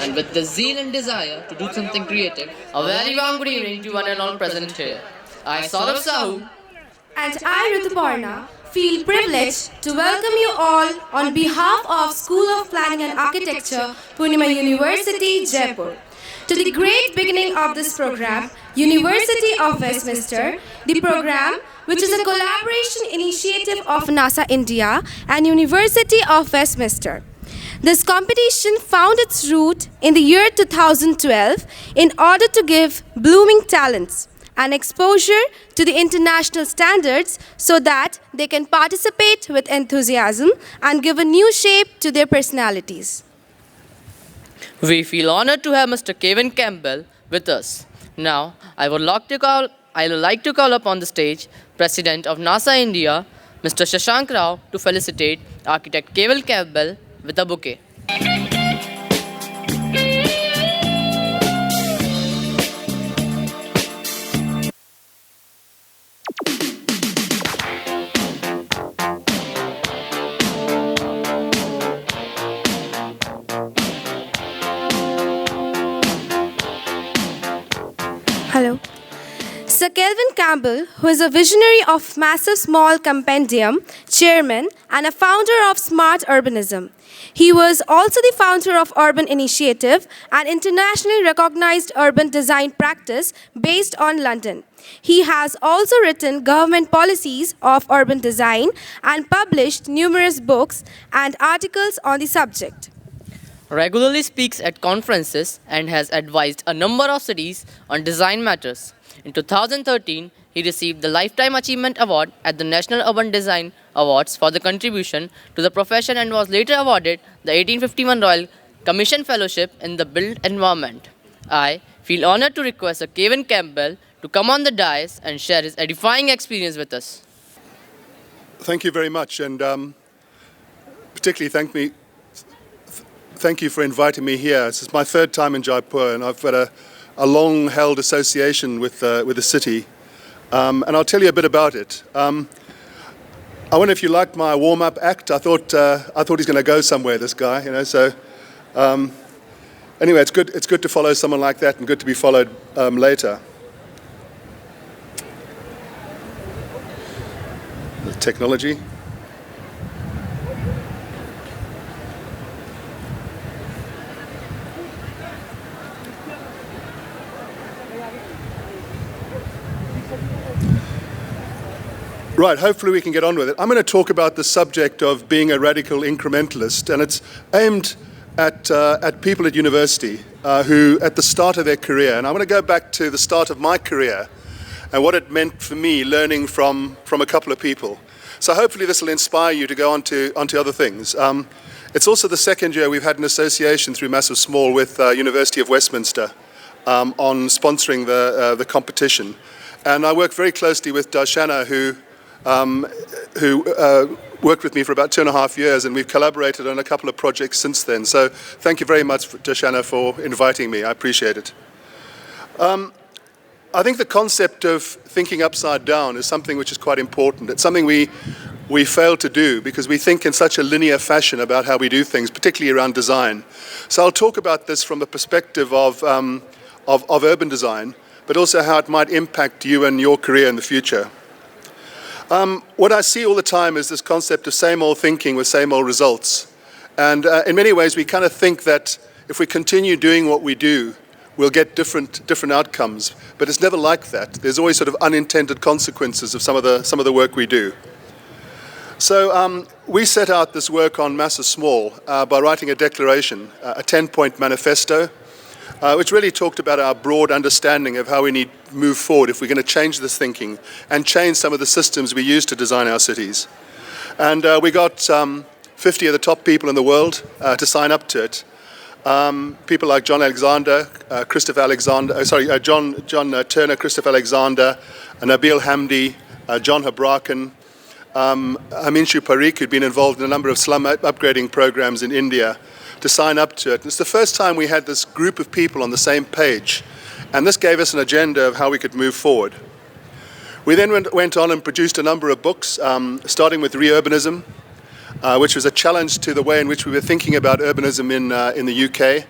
and with the zeal and desire to do something creative, a very warm good evening to one and all present here. I, Saurabh Sahu, And I, Rituparna, feel privileged to welcome you all on behalf of School of Planning and Architecture, Purnima University, Jaipur. To the great beginning of this program, University of Westminster, the program, which is a collaboration initiative of NASA India and University of Westminster. This competition found its root in the year 2012 in order to give blooming talents and exposure to the international standards so that they can participate with enthusiasm and give a new shape to their personalities. we feel honored to have Mr. Kelvin Campbell with us. Now, I would like to call upon the stage President of NASA India, Mr. Shashank Rao, to felicitate architect Kelvin Campbell with a bouquet. Hello. Sir Kelvin Campbell, who is a visionary of Massive Small Compendium, chairman, and a founder of Smart Urbanism. He was also the founder of Urban Initiative, an internationally recognized urban design practice based on London. He has also written government policies of urban design and published numerous books and articles on the subject. Regularly speaks at conferences and has advised a number of cities on design matters. In 2013, he received the Lifetime Achievement Award at the National Urban Design Awards for the contribution to the profession and was later awarded the 1851 Royal Commission Fellowship in the Built Environment. I feel honored to request Sir Kelvin Campbell to come on the dais and share his edifying experience with us. Thank you very much, and particularly thank you for inviting me here. This is my third time in Jaipur, and I've got a long-held association with the city, and I'll tell you a bit about it. I wonder if you liked my warm-up act. I thought he's going to go somewhere, this guy, you know. So anyway, it's good to follow someone like that, and good to be followed later. The technology. Right, hopefully we can get on with it. I'm going to talk about the subject of being a radical incrementalist, and it's aimed at people at university who, at the start of their career, and I'm going to go back to the start of my career and what it meant for me learning from a couple of people. So hopefully this will inspire you to go on to other things. It's also the second year we've had an association through Massive Small with University of Westminster on sponsoring the competition. And I work very closely with Darshana, who worked with me for about 2.5 years, and we've collaborated on a couple of projects since then. So thank you very much, Darshana, for inviting me. I appreciate it. I think the concept of thinking upside down is something which is quite important. It's something we fail to do because we think in such a linear fashion about how we do things, particularly around design. So I'll talk about this from the perspective of urban design, but also how it might impact you and your career in the future. What I see all the time is this concept of same old thinking with same old results. And in many ways, we kind of think that if we continue doing what we do, we'll get different outcomes. But it's never like that. There's always sort of unintended consequences of some of the work we do. So we set out this work on Massive Small by writing a declaration, a 10-point manifesto, which really talked about our broad understanding of how we need to move forward if we're going to change this thinking and change some of the systems we use to design our cities. And we got 50 of the top people in the world to sign up to it. People like John Turner, Christopher Alexander, Nabil Hamdi, John Habrakan, Aminshu Parikh, who'd been involved in a number of slum upgrading programs in India, to sign up to it. And it's the first time we had this group of people on the same page, and this gave us an agenda of how we could move forward. We then went on and produced a number of books, starting with Urbanism, which was a challenge to the way in which we were thinking about urbanism in the UK.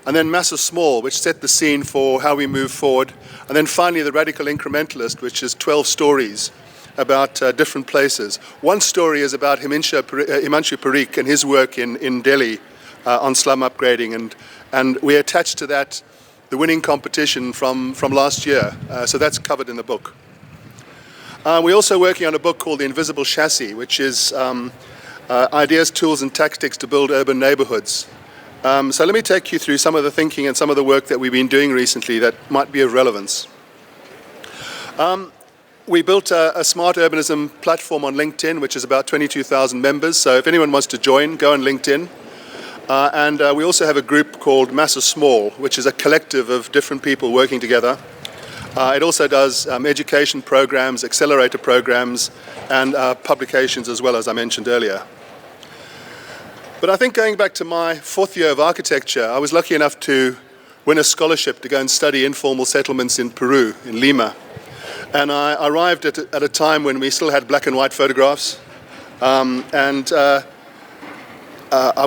and then massive small, which set the scene for how we move forward, and then finally the radical incrementalist, which is 12 stories about different places. One story is about Himanshu Parikh and his work in Delhi on slum upgrading, and we attached to that the winning competition from last year, so that's covered in the book. We're also working on a book called The Invisible Chassis, which is ideas, tools and tactics to build urban neighborhoods. So let me take you through some of the thinking and some of the work that we've been doing recently that might be of relevance. We built a smart urbanism platform on LinkedIn, which is about 22,000 members. So if anyone wants to join, go on LinkedIn. And we also have a group called Massive Small, which is a collective of different people working together. It also does education programs, accelerator programs, and publications as well, as I mentioned earlier. But I think going back to my 4th year of architecture, I was lucky enough to win a scholarship to go and study informal settlements in Peru, in Lima. And I arrived at a time when we still had black and white photographs. I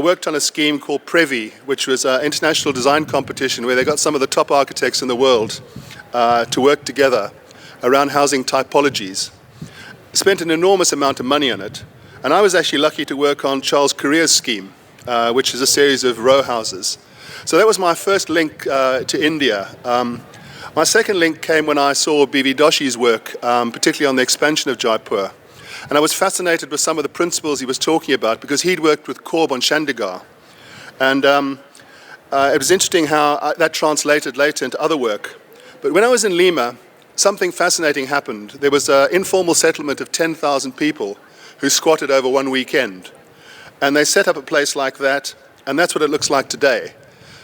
worked on a scheme called Previ, which was an international design competition where they got some of the top architects in the world to work together around housing typologies. Spent an enormous amount of money on it. And I was actually lucky to work on Charles Correa's scheme, which is a series of row houses. So that was my first link to India. My second link came when I saw B.V. Doshi's work, particularly on the expansion of Jaipur. And I was fascinated with some of the principles he was talking about because he'd worked with Korb on Chandigarh. And it was interesting how that translated later into other work. But when I was in Lima, something fascinating happened. There was an informal settlement of 10,000 people who squatted over one weekend. And they set up a place like that, and that's what it looks like today.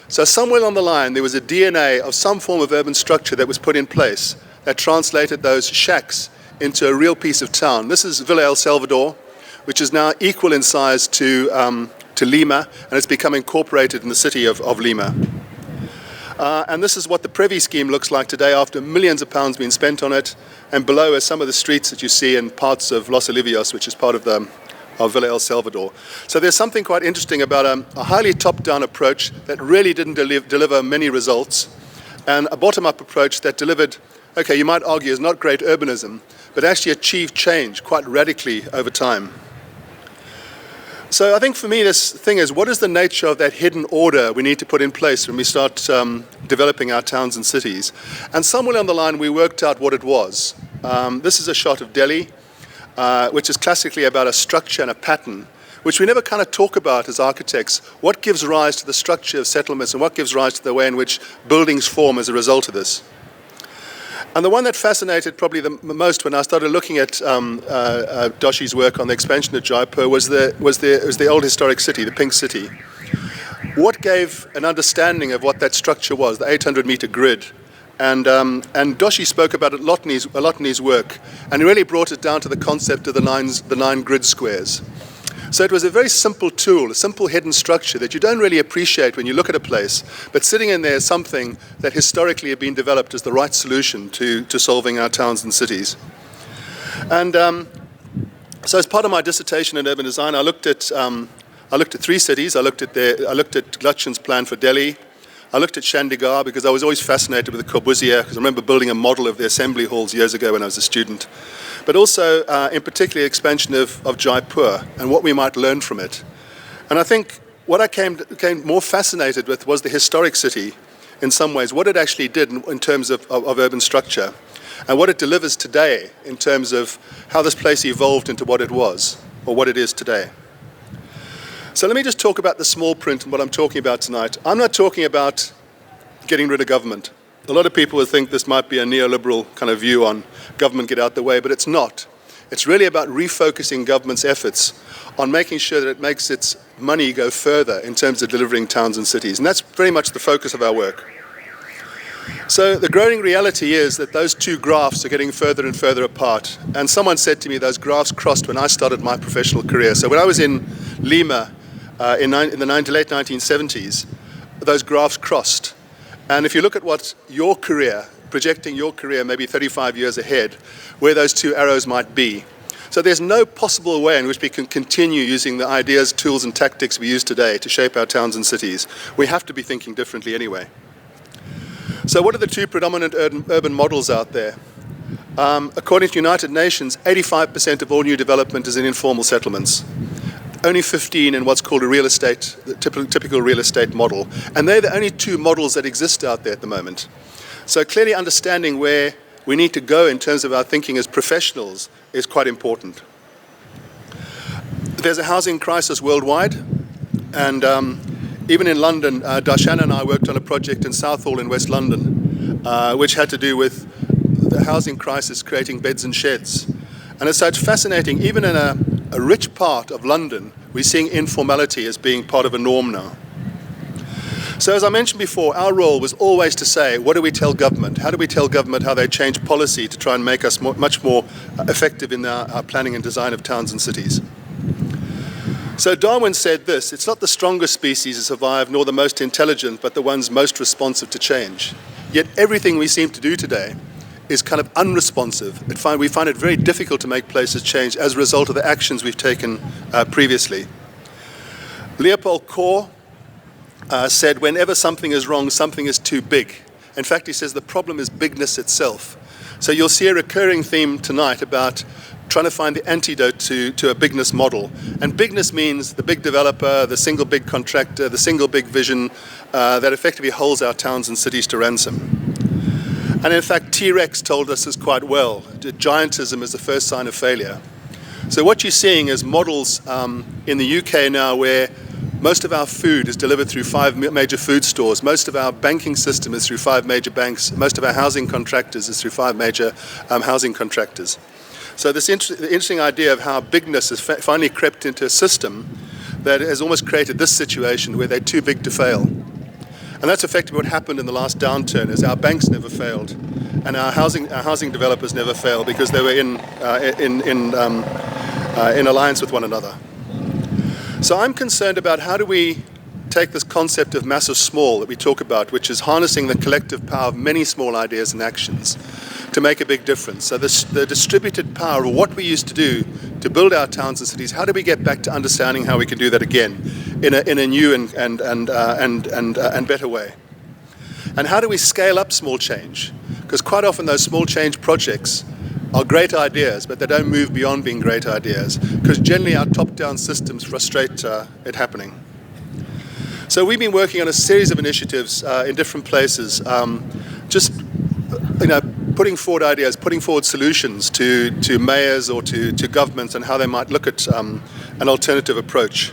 So somewhere along the line, there was a DNA of some form of urban structure that was put in place that translated those shacks into a real piece of town. This is Villa El Salvador, which is now equal in size to Lima, and it's become incorporated in the city of Lima. And this is what the Previ scheme looks like today after millions of pounds being spent on it. And below are some of the streets that you see in parts of Los Olivios, which is part of Villa El Salvador. So there's something quite interesting about a highly top-down approach that really didn't deliver many results, and a bottom-up approach that delivered, okay, you might argue is not great urbanism, but actually achieved change quite radically over time. So I think for me this thing is, what is the nature of that hidden order we need to put in place when we start developing our towns and cities? And somewhere along the line we worked out what it was. This is a shot of Delhi, which is classically about a structure and a pattern, which we never kind of talk about as architects. What gives rise to the structure of settlements and what gives rise to the way in which buildings form as a result of this? And the one that fascinated probably the most when I started looking at Doshi's work on the expansion of Jaipur was the old historic city, the Pink City. What gave an understanding of what that structure was, the 800-meter grid? And Doshi spoke about it a lot in his work, and he really brought it down to the concept of the nine grid squares. So it was a very simple tool, a simple hidden structure that you don't really appreciate when you look at a place, but sitting in there is something that historically had been developed as the right solution to solving our towns and cities. And so as part of my dissertation in urban design, I looked at 3 cities. I looked at Lachin's plan for Delhi. I looked at Chandigarh because I was always fascinated with the Corbusier, because I remember building a model of the assembly halls years ago when I was a student. But also, in particular, expansion of Jaipur and what we might learn from it. And I think what I came more fascinated with was the historic city, in some ways, what it actually did in terms of urban structure, and what it delivers today in terms of how this place evolved into what it was, or what it is today. So let me just talk about the small print and what I'm talking about tonight. I'm not talking about getting rid of government. A lot of people would think this might be a neoliberal kind of view on government get out the way, but it's not. It's really about refocusing government's efforts on making sure that it makes its money go further in terms of delivering towns and cities. And that's very much the focus of our work. So the growing reality is that those two graphs are getting further and further apart. And someone said to me those graphs crossed when I started my professional career. So when I was in Lima in the late 1970s, those graphs crossed. And if you look at what your career, projecting your career maybe 35 years ahead, where those two arrows might be, So there's no possible way in which we can continue using the ideas, tools, and tactics we use today to shape our towns and cities. We have to be thinking differently anyway. So what are the two predominant urban models out there? According to United Nations, 85% of all new development is in informal settlements. Only 15 in what's called a real estate, the typical real estate model. And they're the only two models that exist out there at the moment. So clearly understanding where we need to go in terms of our thinking as professionals is quite important. There's a housing crisis worldwide, and even in London, Darshan and I worked on a project in Southall in West London, which had to do with the housing crisis creating beds and sheds. And it's fascinating, even in a rich part of London, we're seeing informality as being part of a norm now. So as I mentioned before, our role was always to say, what do we tell government? How do we tell government how they change policy to try and make us much more effective in our planning and design of towns and cities? So Darwin said this: it's not the strongest species that survive, nor the most intelligent, but the ones most responsive to change. Yet everything we seem to do today is kind of unresponsive. We find it very difficult to make places change as a result of the actions we've taken previously. Leopold Kohr said, whenever something is wrong, something is too big. In fact, he says the problem is bigness itself. So you'll see a recurring theme tonight about trying to find the antidote to a bigness model. And bigness means the big developer, the single big contractor, the single big vision that effectively holds our towns and cities to ransom. And in fact, T-Rex told us this quite well. Giantism is the first sign of failure. So what you're seeing is models in the UK now where most of our food is delivered through 5 major food stores. Most of our banking system is through 5 major banks. Most of our housing contractors is through 5 major housing contractors. So this interesting idea of how bigness has finally crept into a system that has almost created this situation where they're too big to fail. And that's effectively what happened in the last downturn, is our banks never failed, and our housing developers never failed because they were in alliance with one another. So I'm concerned about how do we take this concept of massive small that we talk about, which is harnessing the collective power of many small ideas and actions to make a big difference. So the distributed power of what we used to do to build our towns and cities, how do we get back to understanding how we can do that again in a new and better way? And how do we scale up small change? Because quite often those small change projects are great ideas, but they don't move beyond being great ideas, because generally our top-down systems frustrate it happening. So we've been working on a series of initiatives in different places, putting forward ideas, putting forward solutions to mayors or to governments and how they might look at an alternative approach.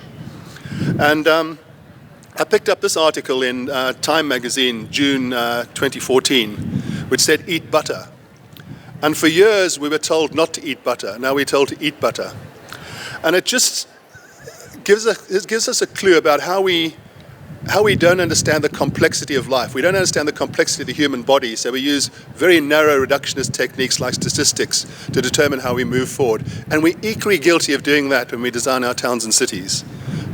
And I picked up this article in Time magazine, June 2014, which said, "Eat butter." And for years we were told not to eat butter. Now we're told to eat butter. And it just gives us a clue about how we don't understand the complexity of life. We don't understand the complexity of the human body, so we use very narrow reductionist techniques like statistics to determine how we move forward. And we're equally guilty of doing that when we design our towns and cities.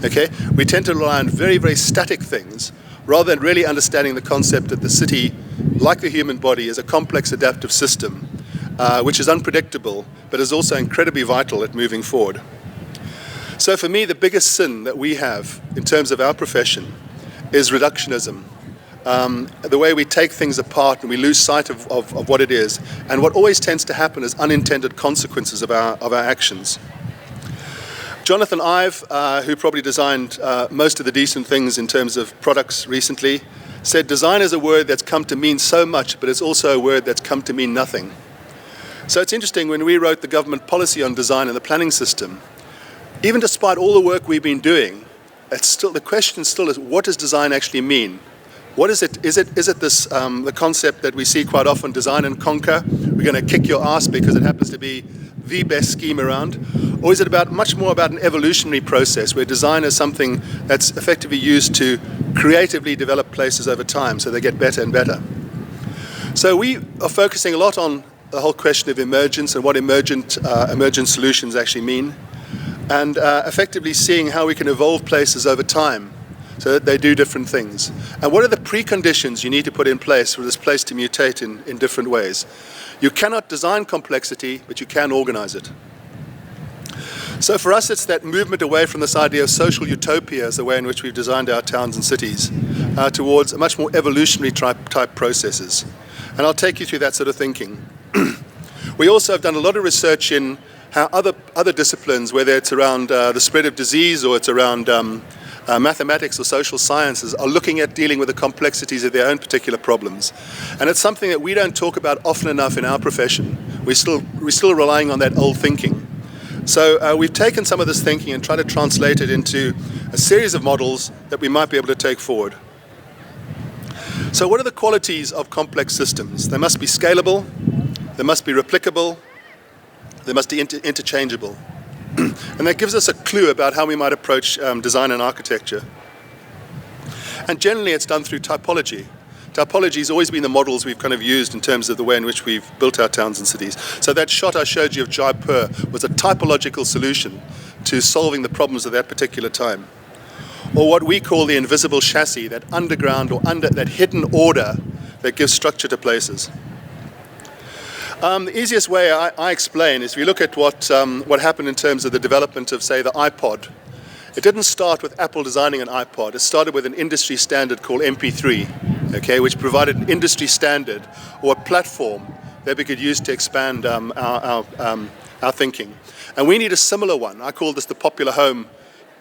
Okay? We tend to rely on very, very static things rather than really understanding the concept that the city, like the human body, is a complex adaptive system, which is unpredictable, but is also incredibly vital at moving forward. So for me, the biggest sin that we have in terms of our profession is reductionism. The way we take things apart and we lose sight of what it is. And what always tends to happen is unintended consequences of our actions. Jonathan Ive, who probably designed most of the decent things in terms of products recently, said design is a word that's come to mean so much, but it's also a word that's come to mean nothing. So it's interesting, when we wrote the government policy on design and the planning system, even despite all the work we've been doing, the question still is, what does design actually mean? What is it? Is it this the concept that we see quite often, design and conquer? We're going to kick your ass because it happens to be the best scheme around? Or is it much more about an evolutionary process where design is something that's effectively used to creatively develop places over time so they get better and better? So we are focusing a lot on the whole question of emergence and what emergent solutions actually mean, and effectively seeing how we can evolve places over time so that they do different things. And what are the preconditions you need to put in place for this place to mutate in different ways? You cannot design complexity, but you can organize it. So for us, it's that movement away from this idea of social utopia as the way in which we've designed our towns and cities towards a much more evolutionary type processes. And I'll take you through that sort of thinking. We also have done a lot of research in how other disciplines, whether it's around the spread of disease or it's around mathematics or social sciences, are looking at dealing with the complexities of their own particular problems. And it's something that we don't talk about often enough in our profession. We're still relying on that old thinking. So we've taken some of this thinking and tried to translate it into a series of models that we might be able to take forward. So what are the qualities of complex systems? They must be scalable, they must be replicable, they must be interchangeable. And that gives us a clue about how we might approach design and architecture. And generally it's done through typology. Typology has always been the models we've kind of used in terms of the way in which we've built our towns and cities. So that shot I showed you of Jaipur was a typological solution to solving the problems of that particular time. Or what we call the invisible chassis, that underground or that hidden order that gives structure to places. The easiest way I explain is if you look at what happened in terms of the development of, say, the iPod. It didn't start with Apple designing an iPod. It started with an industry standard called MP3, okay, which provided an industry standard or a platform that we could use to expand our thinking. And we need a similar one. I call this the popular home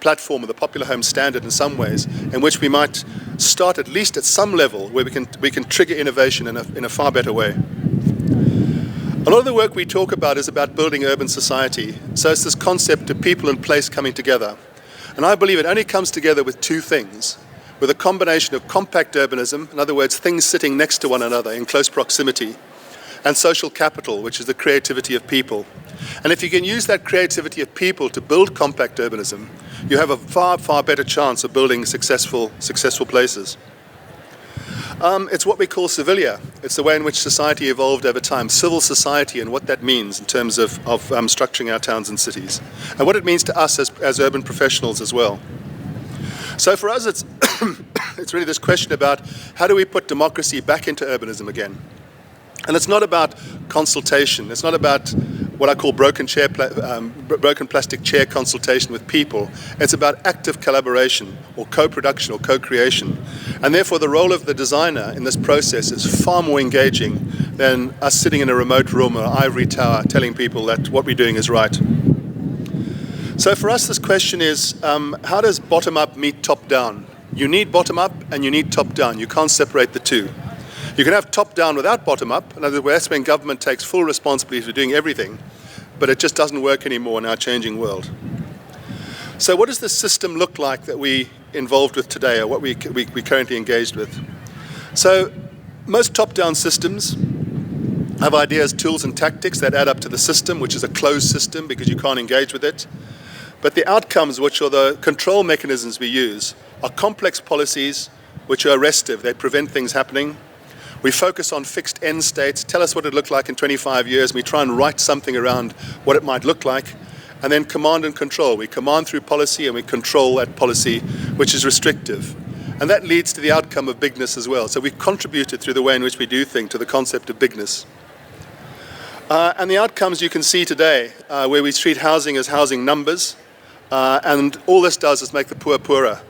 platform or the popular home standard in some ways, in which we might start at least at some level where we can trigger innovation in a far better way. A lot of the work we talk about is about building urban society. So it's this concept of people and place coming together. And I believe it only comes together with two things, with a combination of compact urbanism, in other words, things sitting next to one another in close proximity, and social capital, which is the creativity of people. And if you can use that creativity of people to build compact urbanism, you have a far, far better chance of building successful places. It's what we call civilia. It's the way in which society evolved over time, civil society, and what that means in terms of structuring our towns and cities, and what it means to us as urban professionals as well. So for us, it's it's really this question about how do we put democracy back into urbanism again. And it's not about consultation. It's not about what I call broken plastic chair consultation with people. It's about active collaboration or co-production or co-creation. And therefore the role of the designer in this process is far more engaging than us sitting in a remote room or ivory tower telling people that what we're doing is right. So for us this question is, how does bottom-up meet top-down? You need bottom-up and you need top-down. You can't separate the two. You can have top-down without bottom-up. In other words, that's when government takes full responsibility for doing everything, but it just doesn't work anymore in our changing world. So what does the system look like that we're involved with today, or what we're currently engaged with? So most top-down systems have ideas, tools, and tactics that add up to the system, which is a closed system because you can't engage with it. But the outcomes, which are the control mechanisms we use, are complex policies which are arrestive. They prevent things happening. We focus on fixed end states, tell us what it looked like in 25 years, and we try and write something around what it might look like. And then command and control. We command through policy and we control that policy, which is restrictive. And that leads to the outcome of bigness as well. So we've contributed through the way in which we do things to the concept of bigness. And the outcomes you can see today, where we treat housing as housing numbers, and all this does is make the poor poorer.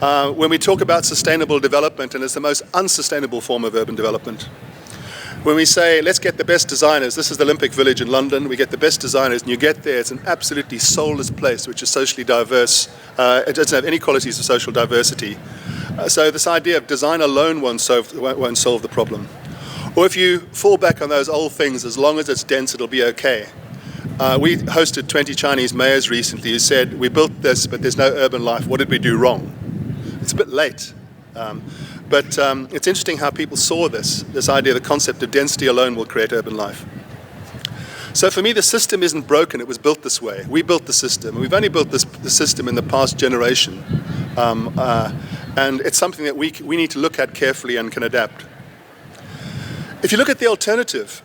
When we talk about sustainable development, and it's the most unsustainable form of urban development, when we say, let's get the best designers, this is the Olympic Village in London, we get the best designers, and you get there, it's an absolutely soulless place, which is socially diverse. It doesn't have any qualities of social diversity. So this idea of design alone won't solve the problem. Or if you fall back on those old things, as long as it's dense, it'll be okay. We hosted 20 Chinese mayors recently who said, we built this, but there's no urban life. What did we do wrong? It's a bit late, but it's interesting how people saw this idea, the concept of density alone will create urban life. So for me, the system isn't broken, it was built this way. We built the system. We've only built the system in the past generation, and it's something that we need to look at carefully and can adapt. If you look at the alternative,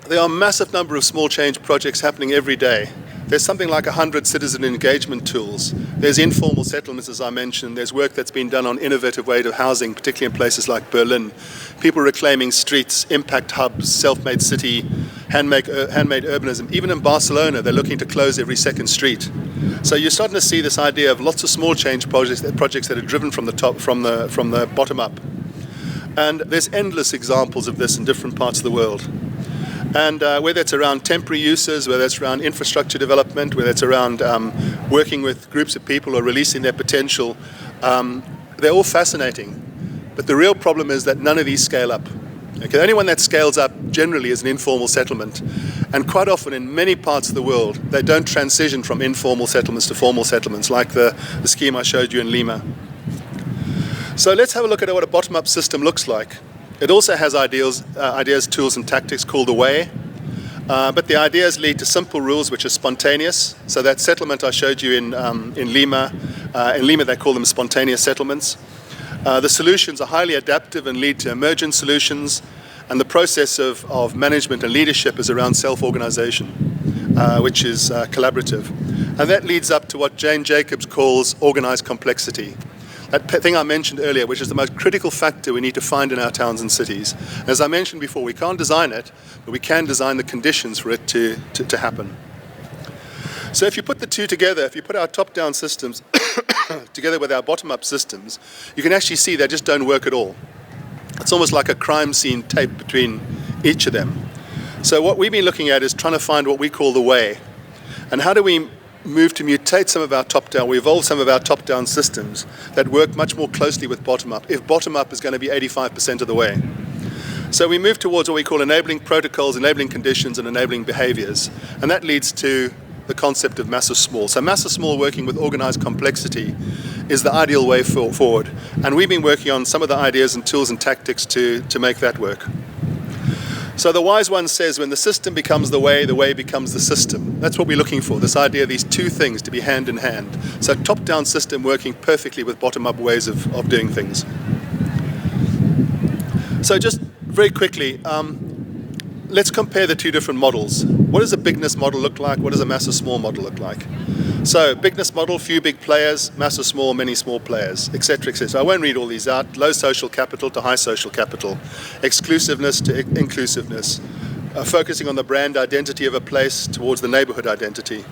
there are a massive number of small change projects happening every day. There's something like 100 citizen engagement tools. There's informal settlements, as I mentioned. There's work that's been done on innovative ways of housing, particularly in places like Berlin. People reclaiming streets, impact hubs, self-made city, handmade urbanism. Even in Barcelona, they're looking to close every second street. So you're starting to see this idea of lots of small change projects that are driven from the top, from the bottom up. And there's endless examples of this in different parts of the world. And whether it's around temporary uses, whether it's around infrastructure development, whether it's around working with groups of people or releasing their potential, they're all fascinating. But the real problem is that none of these scale up. Okay, the only one that scales up generally is an informal settlement. And quite often in many parts of the world, they don't transition from informal settlements to formal settlements, like the scheme I showed you in Lima. So let's have a look at what a bottom-up system looks like. It also has ideas, tools, and tactics called the way. But the ideas lead to simple rules which are spontaneous. So that settlement I showed you in Lima they call them spontaneous settlements. The solutions are highly adaptive and lead to emergent solutions, and the process of management and leadership is around self-organization, which is collaborative. And that leads up to what Jane Jacobs calls organized complexity. That thing I mentioned earlier, which is the most critical factor we need to find in our towns and cities. And as I mentioned before, we can't design it, but we can design the conditions for it to happen. So if you put the two together, if you put our top-down systems together with our bottom-up systems, you can actually see they just don't work at all. It's almost like a crime scene tape between each of them. So what we've been looking at is trying to find what we call the way. And how do we move to mutate some of our top-down, we evolve some of our top-down systems that work much more closely with bottom-up, if bottom-up is going to be 85% of the way. So we move towards what we call enabling protocols, enabling conditions, and enabling behaviors. And that leads to the concept of massive small. So massive small working with organized complexity is the ideal way forward. And we've been working on some of the ideas and tools and tactics to make that work. So the wise one says when the system becomes the way becomes the system. That's what we're looking for, this idea of these two things to be hand in hand. So top-down system working perfectly with bottom-up ways of doing things. So just very quickly, let's compare the two different models. What does a bigness model look like? What does a massive small model look like? So bigness model, few big players, massive small, many small players, etc., etc. I won't read all these out. Low social capital to high social capital, exclusiveness to inclusiveness, focusing on the brand identity of a place towards the neighborhood identity.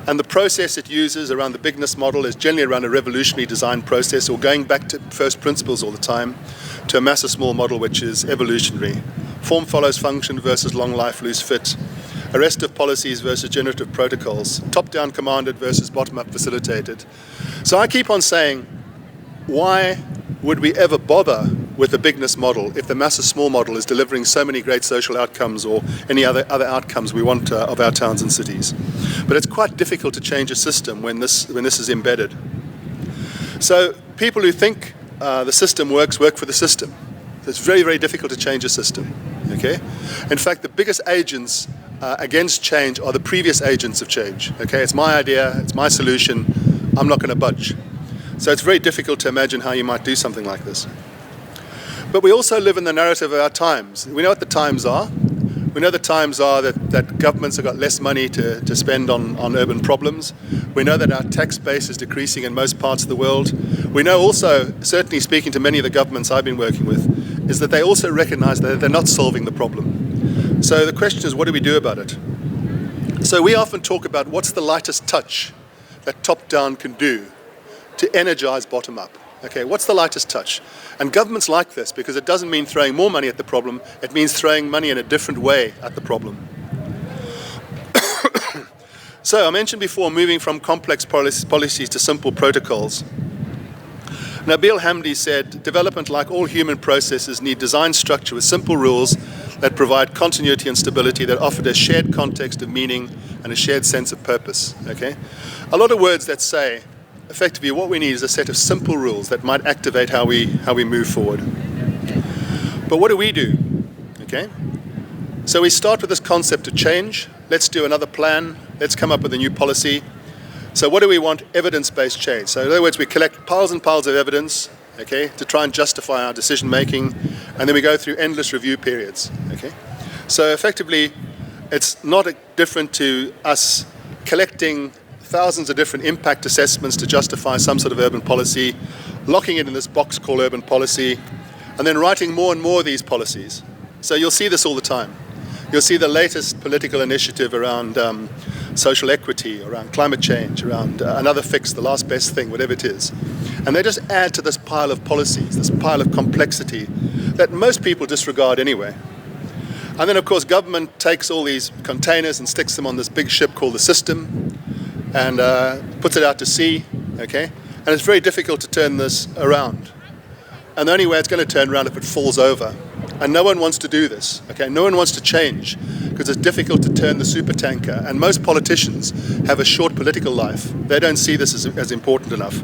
And the process it uses around the bigness model is generally around a revolutionary design process or going back to first principles all the time, to a massive small model which is evolutionary. Form follows function versus long life loose fit. Arrestive policies versus generative protocols. Top-down commanded versus bottom-up facilitated. So I keep on saying, why would we ever bother with the bigness model if the massive small model is delivering so many great social outcomes or any other outcomes we want of our towns and cities? But it's quite difficult to change a system when this is embedded. So people who think the system work for the system. It's very, very difficult to change a system. Okay? In fact, the biggest agents against change are the previous agents of change. Okay? It's my idea, it's my solution, I'm not going to budge. So it's very difficult to imagine how you might do something like this. But we also live in the narrative of our times. We know what the times are. We know the times are that governments have got less money to spend on urban problems. We know that our tax base is decreasing in most parts of the world. We know also, certainly speaking to many of the governments I've been working with, is that they also recognize that they're not solving the problem. So the question is, what do we do about it? So we often talk about what's the lightest touch that top-down can do to energize bottom-up. Okay, what's the lightest touch? And governments like this because it doesn't mean throwing more money at the problem, it means throwing money in a different way at the problem. So I mentioned before moving from complex policies to simple protocols. Nabil Hamdi said, development, like all human processes, need design structure with simple rules that provide continuity and stability, that offer a shared context of meaning and a shared sense of purpose. Okay? A lot of words that say, effectively, what we need is a set of simple rules that might activate how we move forward. But what do we do? Okay? So we start with this concept of change. Let's do another plan. Let's come up with a new policy. So what do we want? Evidence-based change. So in other words, we collect piles and piles of evidence, okay, to try and justify our decision-making, and then we go through endless review periods, okay? So effectively, it's not different to us collecting thousands of different impact assessments to justify some sort of urban policy, locking it in this box called urban policy, and then writing more and more of these policies. So you'll see this all the time. You'll see the latest political initiative around social equity, around climate change, around another fix, the last best thing, whatever it is. And they just add to this pile of policies, this pile of complexity that most people disregard anyway. And then, of course, government takes all these containers and sticks them on this big ship called the system and puts it out to sea, okay? And it's very difficult to turn this around. And the only way it's going to turn around if it falls over. And no one wants to do this, okay? No one wants to change because it's difficult to turn the supertanker. And most politicians have a short political life. They don't see this as important enough.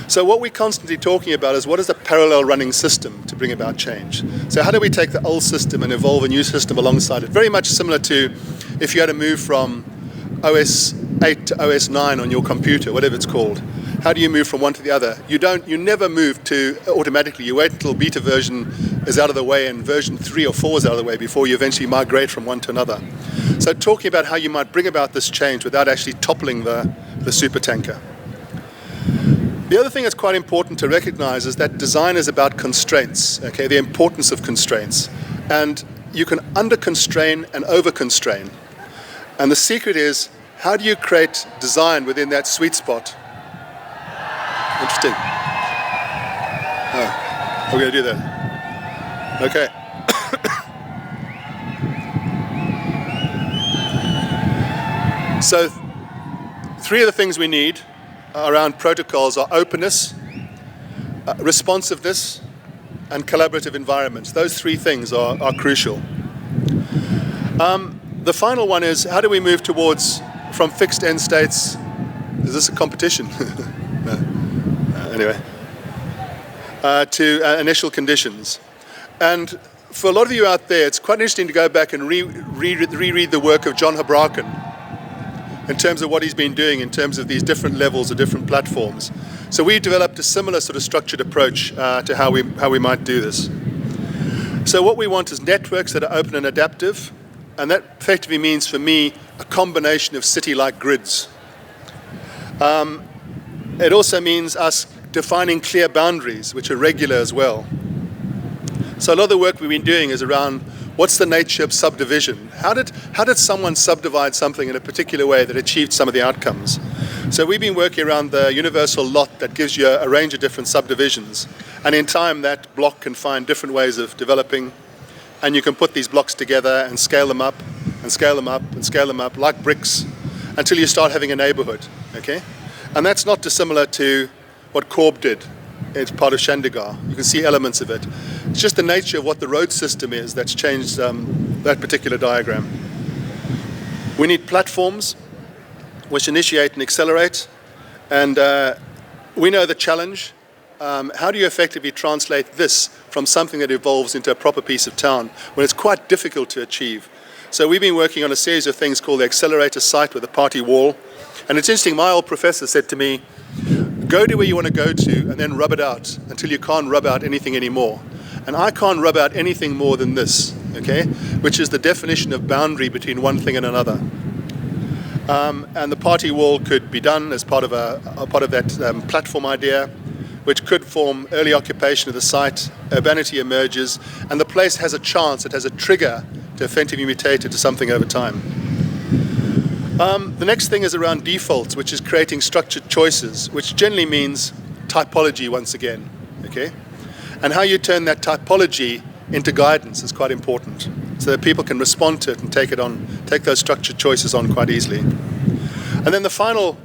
So what we're constantly talking about is what is a parallel running system to bring about change. So how do we take the old system and evolve a new system alongside it? Very much similar to if you had to move from OS 8 to OS 9 on your computer, whatever it's called. How do you move from one to the other? You never move to automatically. You wait until beta version is out of the way and version 3 or 4 is out of the way before you eventually migrate from one to another. So talking about how you might bring about this change without actually toppling the supertanker. The other thing that's quite important to recognize is that design is about constraints, okay, the importance of constraints. And you can under-constrain and over-constrain. And the secret is, how do you create design within that sweet spot? Interesting. Oh, we're going to do that. Okay. So, three of the things we need around protocols are openness, responsiveness, and collaborative environments. Those three things are crucial. The final one is, how do we move from fixed end states? Is this a competition? No. Anyway. To initial conditions. And for a lot of you out there, it's quite interesting to go back and reread the work of John Habraken in terms of what he's been doing in terms of these different levels of different platforms. So we developed a similar sort of structured approach to how we might do this. So what we want is networks that are open and adaptive, and that effectively means for me a combination of city-like grids. It also means us defining clear boundaries, which are regular as well. So a lot of the work we've been doing is around what's the nature of subdivision? How did someone subdivide something in a particular way that achieved some of the outcomes? So we've been working around the universal lot that gives you a range of different subdivisions. And in time, that block can find different ways of developing. And you can put these blocks together and scale them up, and scale them up, and scale them up, like bricks, until you start having a neighborhood, okay? And that's not dissimilar to what Corb did. It's part of Chandigarh. You can see elements of it. It's just the nature of what the road system is that's changed that particular diagram. We need platforms which initiate and accelerate. And we know the challenge. How do you effectively translate this from something that evolves into a proper piece of town when it's quite difficult to achieve? So we've been working on a series of things called the accelerator site with a party wall. And it's interesting, my old professor said to me, go to where you want to go to and then rub it out until you can't rub out anything anymore. And I can't rub out anything more than this, okay? Which is the definition of boundary between one thing and another. And the party wall could be done as part of that platform idea, which could form early occupation of the site, urbanity emerges, and the place has a chance, it has a trigger to effectively mutate into something over time. The next thing is around defaults, which is creating structured choices, which generally means typology once again, okay? And how you turn that typology into guidance is quite important, so that people can respond to it and take those structured choices on quite easily. And then the final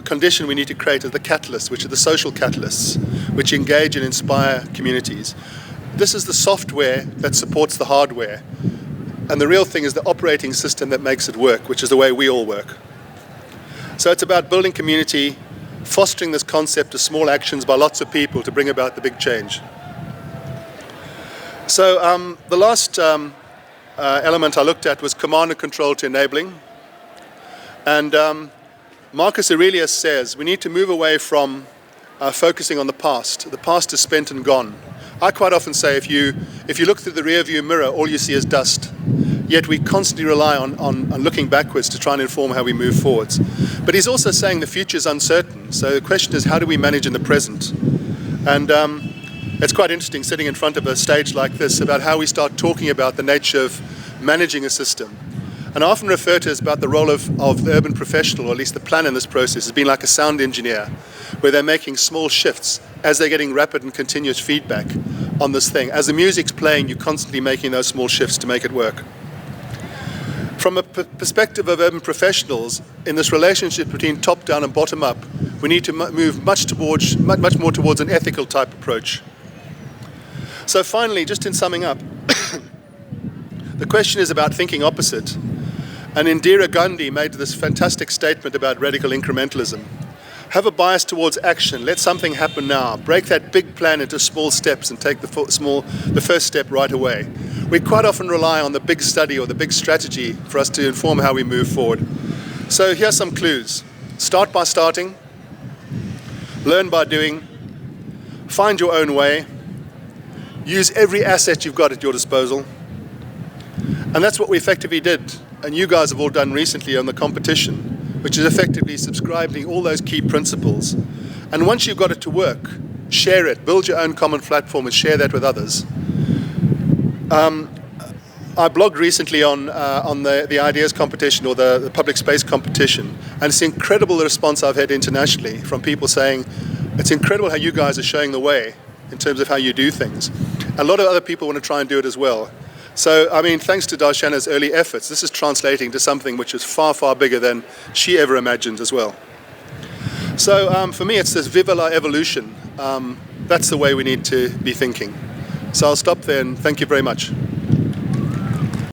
condition we need to create is the catalysts, which are the social catalysts, which engage and inspire communities. This is the software that supports the hardware. And the real thing is the operating system that makes it work, which is the way we all work. So it's about building community, fostering this concept of small actions by lots of people to bring about the big change. So the last element I looked at was command and control to enabling. And Marcus Aurelius says we need to move away from focusing on the past. The past is spent and gone. I quite often say if you look through the rear view mirror, all you see is dust. Yet we constantly rely on looking backwards to try and inform how we move forwards. But he's also saying the future is uncertain. So the question is, how do we manage in the present? And it's quite interesting sitting in front of a stage like this about how we start talking about the nature of managing a system. And I often refer to it as about the role of the urban professional, or at least the planner in this process, as being like a sound engineer, where they're making small shifts as they're getting rapid and continuous feedback on this thing. As the music's playing, you're constantly making those small shifts to make it work. From a perspective of urban professionals, in this relationship between top-down and bottom-up, we need to move much more towards an ethical type approach. So finally, just in summing up, the question is about thinking opposite. And Indira Gandhi made this fantastic statement about radical incrementalism. Have a bias towards action. Let something happen now. Break that big plan into small steps and take the first step right away. We quite often rely on the big study or the big strategy for us to inform how we move forward. So here's some clues. Start by starting. Learn by doing. Find your own way. Use every asset you've got at your disposal. And that's what we effectively did, and you guys have all done recently on the competition, which is effectively subscribing all those key principles. And once you've got it to work, share it, build your own common platform and share that with others. I blogged recently on the ideas competition, or the public space competition, and it's incredible the response I've had internationally from people saying, it's incredible how you guys are showing the way in terms of how you do things. A lot of other people want to try and do it as well. So, I mean, thanks to Darshana's early efforts, this is translating to something which is far, far bigger than she ever imagined as well. So, for me, it's this Viva la Evolution. That's the way we need to be thinking. So I'll stop there and thank you very much.